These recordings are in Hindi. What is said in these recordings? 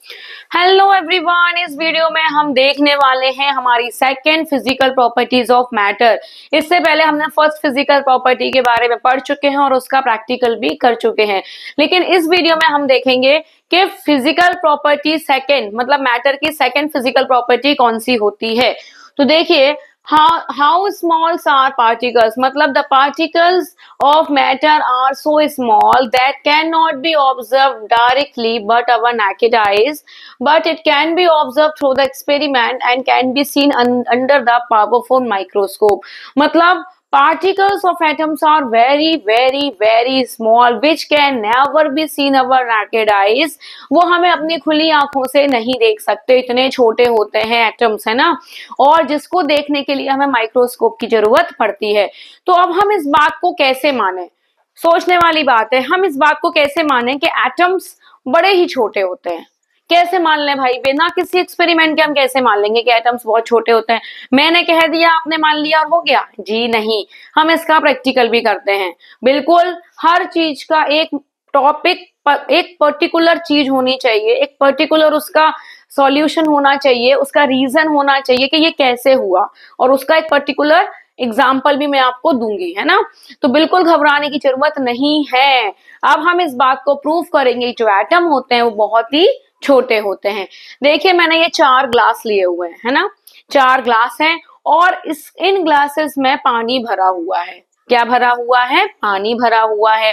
हेलो एवरीवन, इस वीडियो में हम देखने वाले हैं हमारी second physical properties of matter. इससे पहले हमने फर्स्ट फिजिकल प्रॉपर्टी के बारे में पढ़ चुके हैं और उसका प्रैक्टिकल भी कर चुके हैं, लेकिन इस वीडियो में हम देखेंगे कि फिजिकल प्रॉपर्टी सेकंड मतलब मैटर की सेकंड फिजिकल प्रॉपर्टी कौन सी होती है। तो देखिए, how small are particles, मतलब the particles of matter are so small that cannot be observed directly but our naked eyes, but it can be observed through the experiment and can be seen under the powerful microscope। मतलब particles of atoms are very small which can never be seen our naked eyes। वो हमें अपनी खुली आंखों से नहीं देख सकते, इतने छोटे होते हैं एटम्स, है ना। और जिसको देखने के लिए हमें माइक्रोस्कोप की जरूरत पड़ती है। तो अब हम इस बात को कैसे माने, सोचने वाली बात है। हम इस बात को कैसे माने कि एटम्स बड़े ही छोटे होते हैं। कैसे मान लें भाई, बिना किसी एक्सपेरिमेंट के हम कैसे मान लेंगे कि एटम्स बहुत छोटे होते हैं? मैंने कह दिया, आपने मान लिया और हो गया? जी नहीं, हम इसका प्रैक्टिकल भी करते हैं। बिल्कुल हर चीज का एक टॉपिक, एक पर्टिकुलर चीज होनी चाहिए, एक पर्टिकुलर उसका सॉल्यूशन होना चाहिए, उसका रीजन होना चाहिए कि ये कैसे हुआ, और उसका एक पर्टिकुलर एग्जाम्पल भी मैं आपको दूंगी, है ना। तो बिल्कुल घबराने की जरूरत नहीं है। अब हम इस बात को प्रूव करेंगे, जो एटम होते हैं वो बहुत ही छोटे होते हैं। देखिए, मैंने ये 4 ग्लास लिए हुए हैं, है ना। 4 ग्लास हैं और इन ग्लासेस में पानी भरा हुआ है। क्या भरा हुआ है? पानी भरा हुआ है।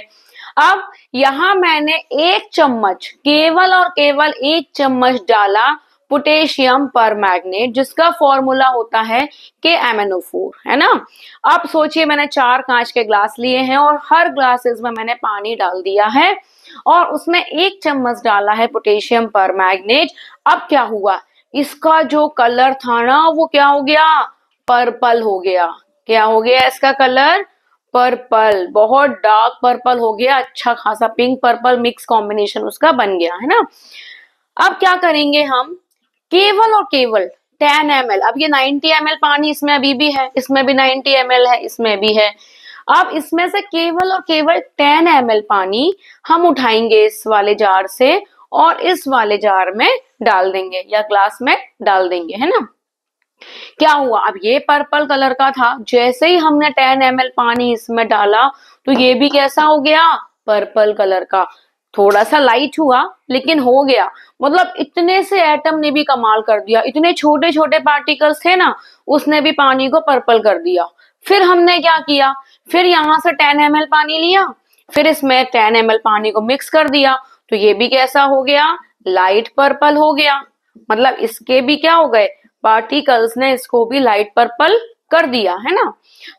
अब यहां मैंने 1 चम्मच, केवल और केवल 1 चम्मच डाला पोटेशियम परमैंगनेट, जिसका फॉर्मूला होता है KMnO4, है ना। अब सोचिए, मैंने 4 कांच के ग्लास लिए हैं और हर ग्लासेस में मैंने पानी डाल दिया है और उसमें 1 चम्मच डाला है पोटेशियम परमैंगनेट। अब क्या हुआ, इसका जो कलर था ना वो क्या हो गया? पर्पल हो गया। क्या हो गया इसका कलर? पर्पल, बहुत डार्क पर्पल हो गया, अच्छा खासा पिंक पर्पल मिक्स कॉम्बिनेशन उसका बन गया, है ना। अब क्या करेंगे हम, केवल और केवल 10 ml, अब ये 90 ml पानी इसमें अभी भी है, इसमें भी 90 ml है, इसमें भी है। अब इसमें से केवल और केवल 10 ml पानी हम उठाएंगे इस वाले जार से और इस वाले जार में डाल देंगे या ग्लास में डाल देंगे, है ना। क्या हुआ, अब ये पर्पल कलर का था, जैसे ही हमने 10 ml पानी इसमें डाला तो ये भी कैसा हो गया? पर्पल कलर का। थोड़ा सा लाइट हुआ लेकिन हो गया। मतलब इतने से एटम ने भी कमाल कर दिया, इतने छोटे छोटे पार्टिकल्स थे ना, उसने भी पानी को पर्पल कर दिया। फिर हमने क्या किया, फिर यहाँ से 10 ml पानी लिया, फिर इसमें 10 ml पानी को मिक्स कर दिया, तो ये भी कैसा हो गया? लाइट पर्पल हो गया। मतलब इसके भी क्या हो गए? पार्टिकल्स ने इसको भी लाइट पर्पल कर दिया, है ना।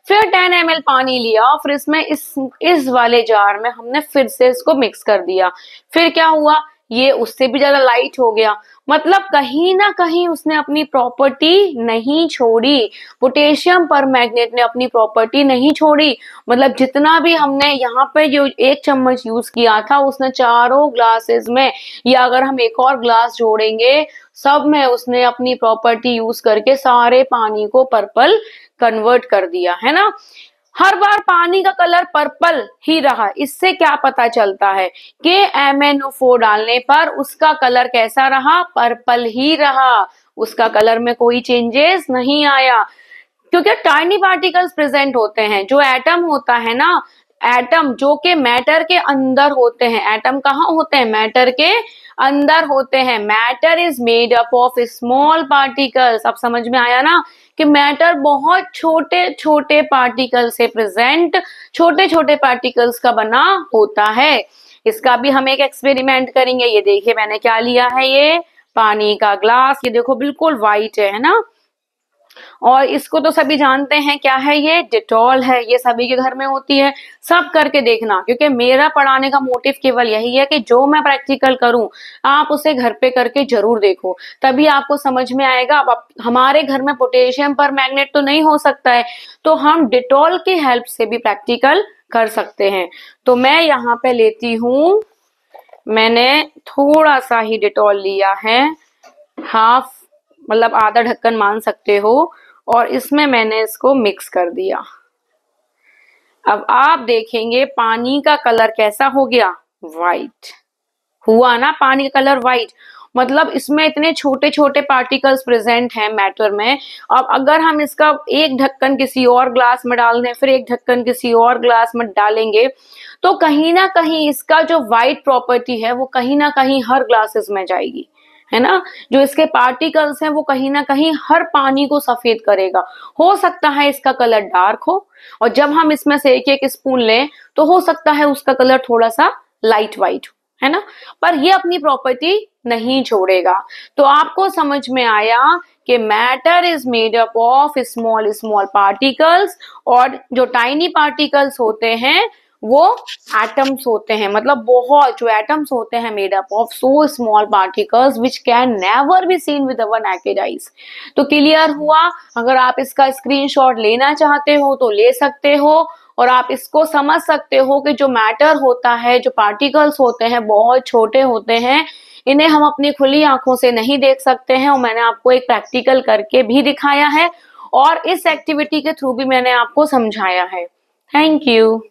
फिर 10 ml पानी लिया, फिर इसमें इस वाले जार में हमने फिर से इसको मिक्स कर दिया। फिर क्या हुआ, ये उससे भी ज्यादा लाइट हो गया। मतलब कहीं ना कहीं उसने अपनी प्रॉपर्टी नहीं छोड़ी, पोटेशियम परमैंगनेट ने अपनी प्रॉपर्टी नहीं छोड़ी। मतलब जितना भी हमने यहाँ पे जो 1 चम्मच यूज किया था, उसने चारों ग्लासेस में, या अगर हम एक और ग्लास जोड़ेंगे, सब में उसने अपनी प्रॉपर्टी यूज करके सारे पानी को पर्पल कन्वर्ट कर दिया, है ना। हर बार पानी का कलर पर्पल ही रहा। इससे क्या पता चलता है कि MnO4 डालने पर उसका कलर कैसा रहा? पर्पल ही रहा, उसका कलर में कोई चेंजेस नहीं आया, क्योंकि टाइनी पार्टिकल्स प्रेजेंट होते हैं। जो एटम होता है ना, एटम जो कि मैटर के अंदर होते हैं। एटम कहाँ होते हैं? मैटर के अंदर होते हैं। Matter is made up of small particles. अब समझ में आया ना कि मैटर बहुत छोटे छोटे पार्टिकल से प्रेजेंट, छोटे छोटे पार्टिकल्स का बना होता है। इसका भी हम एक एक्सपेरिमेंट करेंगे। ये देखिए, मैंने क्या लिया है, ये पानी का ग्लास, ये देखो बिल्कुल व्हाइट है ना। और इसको तो सभी जानते हैं, क्या है ये? डिटॉल है। ये सभी के घर में होती है। सब करके देखना, क्योंकि मेरा पढ़ाने का मोटिव केवल यही है कि जो मैं प्रैक्टिकल करूं आप उसे घर पे करके जरूर देखो, तभी आपको समझ में आएगा। अब हमारे घर में पोटेशियम परमैंगनेट तो नहीं हो सकता है, तो हम डिटॉल की हेल्प से भी प्रैक्टिकल कर सकते हैं। तो मैं यहाँ पे लेती हूँ, मैंने थोड़ा सा ही डिटॉल लिया है, हाफ, मतलब आधा ढक्कन मान सकते हो, और इसमें मैंने इसको मिक्स कर दिया। अब आप देखेंगे पानी का कलर कैसा हो गया? व्हाइट हुआ ना, पानी का कलर व्हाइट। मतलब इसमें इतने छोटे छोटे पार्टिकल्स प्रेजेंट हैं मैटर में। अब अगर हम इसका एक ढक्कन किसी और ग्लास में डाल दें, फिर एक ढक्कन किसी और ग्लास में डालेंगे, तो कहीं ना कहीं इसका जो वाइट प्रॉपर्टी है वो कहीं ना कहीं हर ग्लासेस में जाएगी, है ना। जो इसके पार्टिकल्स हैं वो कहीं ना कहीं हर पानी को सफेद करेगा। हो सकता है इसका कलर डार्क हो, और जब हम इसमें से एक एक स्पून लें तो हो सकता है उसका कलर थोड़ा सा लाइट वाइट, है ना, पर ये अपनी प्रॉपर्टी नहीं छोड़ेगा। तो आपको समझ में आया कि matter is made up of small small particles, और जो टाइनी पार्टिकल्स होते हैं वो एटम्स होते हैं। मतलब बहुत जो एटम्स होते हैं made up of so small particles which can never be seen with our naked eyes. तो क्लियर हुआ। अगर आप इसका स्क्रीनशॉट लेना चाहते हो तो ले सकते हो, और आप इसको समझ सकते हो कि जो मैटर होता है, जो पार्टिकल्स होते हैं बहुत छोटे होते हैं, इन्हें हम अपनी खुली आंखों से नहीं देख सकते हैं, और मैंने आपको एक प्रैक्टिकल करके भी दिखाया है, और इस एक्टिविटी के थ्रू भी मैंने आपको समझाया है। Thank you.